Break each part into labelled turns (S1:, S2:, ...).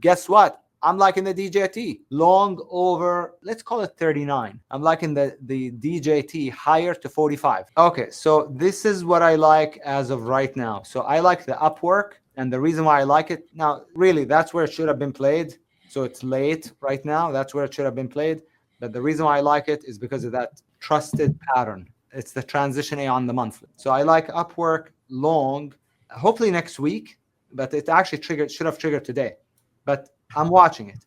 S1: Guess what? I'm liking the DJT long over, let's call it 39. I'm liking the DJT higher to 45. Okay, so this is what I like as of right now. So I like the Upwork, and the reason why I like it now, really, that's where it should have been played. So it's late right now. That's where it should have been played. But the reason why I like it is because of that trusted pattern. It's the transition A on the monthly. So I like Upwork long, hopefully next week, but it actually should have triggered today. But I'm watching it.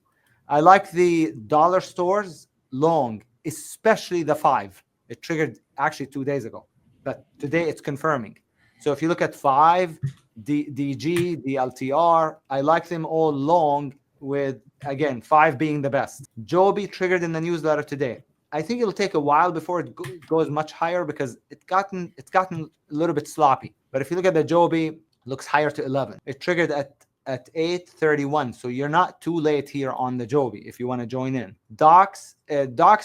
S1: I like the dollar stores long, especially the 5. It triggered actually 2 days ago, but today it's confirming. So if you look at 5, DG, DLTR, I like them all long with, again, 5 being the best. Joby triggered in the newsletter today. I think it'll take a while before it goes much higher because it's gotten a little bit sloppy. But if you look at the Joby, looks higher to 11. It triggered at 8:31, so you're not too late here on the Joby if you want to join in. Docs,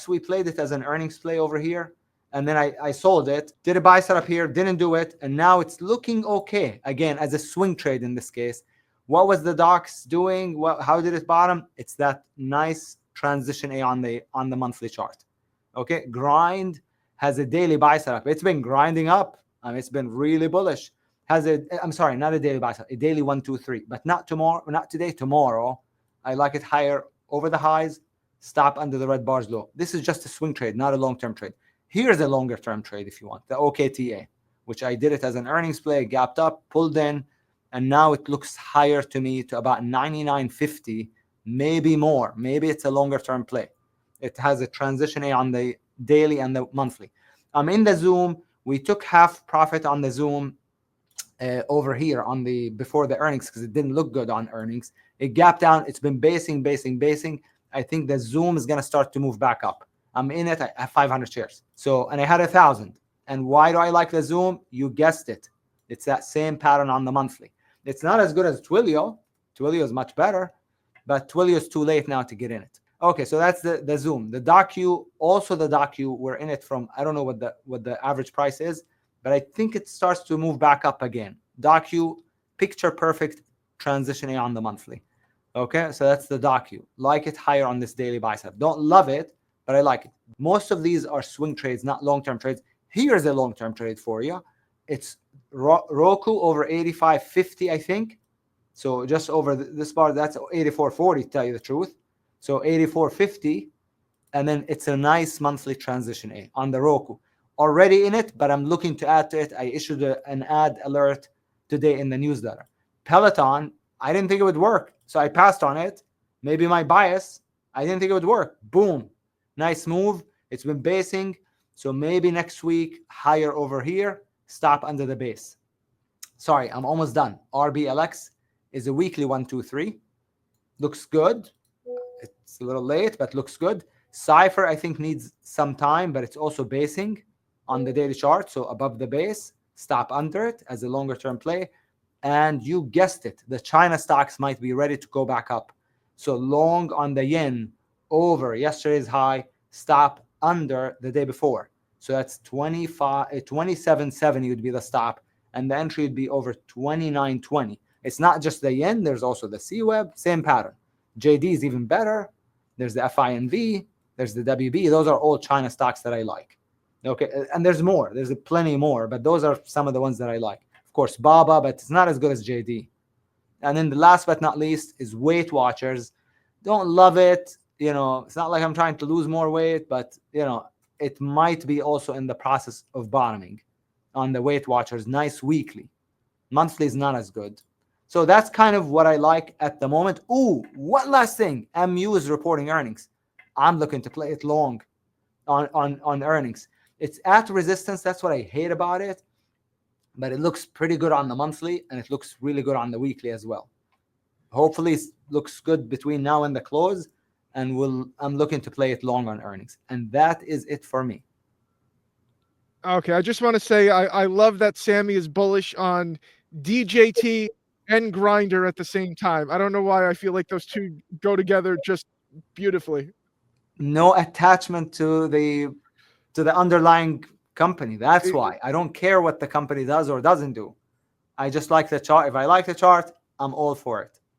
S1: we played it as an earnings play over here, and then I sold it, did a buy setup here, didn't do it, and now it's looking okay again as a swing trade in this case. What was the Docs doing? How did it bottom? It's that nice transition A on the monthly chart. Okay, grind has a daily buy setup. It's been grinding up. It's been really bullish. I'm sorry, not a daily buy setup, a daily 1, 2, 3, but not tomorrow, not today, tomorrow. I like it higher over the highs, stop under the red bars low. This is just a swing trade, not a long-term trade. Here's a longer-term trade if you want, the OKTA, which I did it as an earnings play, gapped up, pulled in, and now it looks higher to me to about 99.50, maybe more. Maybe it's a longer-term play. It has a transition A on the daily and the monthly. I'm in the Zoom. We took half profit on the Zoom over here on the before the earnings because it didn't look good on earnings. It gapped down. It's been basing. I think the Zoom is going to start to move back up. I'm in it. I have 500 shares. So, and I had 1,000. And why do I like the Zoom? You guessed it. It's that same pattern on the monthly. It's not as good as Twilio. Twilio is much better, but Twilio is too late now to get in it. Okay, so that's the Zoom. The Docu, also the Docu, we're in it from, I don't know what the average price is, but I think it starts to move back up again. Docu, picture perfect transition A on the monthly. Okay, so that's the Docu. Like it higher on this daily buy setup. Don't love it, but I like it. Most of these are swing trades, not long-term trades. Here's a long-term trade for you. It's Roku over 85.50, I think. So just over this bar, that's 84.40 to tell you the truth. So 84.50, and then it's a nice monthly transition A on the Roku. Already in it, but I'm looking to add to it. I issued an ad alert today in the newsletter. Peloton, I didn't think it would work, so I passed on it. Maybe my bias, I didn't think it would work. Boom, nice move. It's been basing, so maybe next week, higher over here, stop under the base. Sorry, I'm almost done. RBLX is a weekly 1, 2, 3. Looks good. It's a little late, but looks good. Cypher, I think, needs some time, but it's also basing on the daily chart. So above the base, stop under it as a longer term play. And you guessed it, the China stocks might be ready to go back up. So long on the yen over yesterday's high, stop under the day before. So that's 27.70 would be the stop, and the entry would be over 29.20. It's not just the yen, there's also the CWeb, same pattern. JD is even better. There's the FINV, there's the WB. Those are all China stocks that I like. Okay, and there's more. There's plenty more, but those are some of the ones that I like. Of course, BABA, but it's not as good as JD. And then the last but not least is Weight Watchers. Don't love it. You know, it's not like I'm trying to lose more weight, but, you know, it might be also in the process of bottoming on the Weight Watchers. Nice weekly. Monthly is not as good. So that's kind of what I like at the moment. Ooh, one last thing. MU is reporting earnings. I'm looking to play it long on earnings. It's at resistance. That's what I hate about it. But it looks pretty good on the monthly, and it looks really good on the weekly as well. Hopefully it looks good between now and the close, and I'm looking to play it long on earnings. And that is it for me.
S2: Okay, I just want to say I love that Sami is bullish on DJT and Grinder at the same time. I don't know why I feel like those two go together just beautifully.
S1: No attachment to the underlying company. That's why. I don't care what the company does or doesn't do. I just like the chart. If I like the chart, I'm all for it.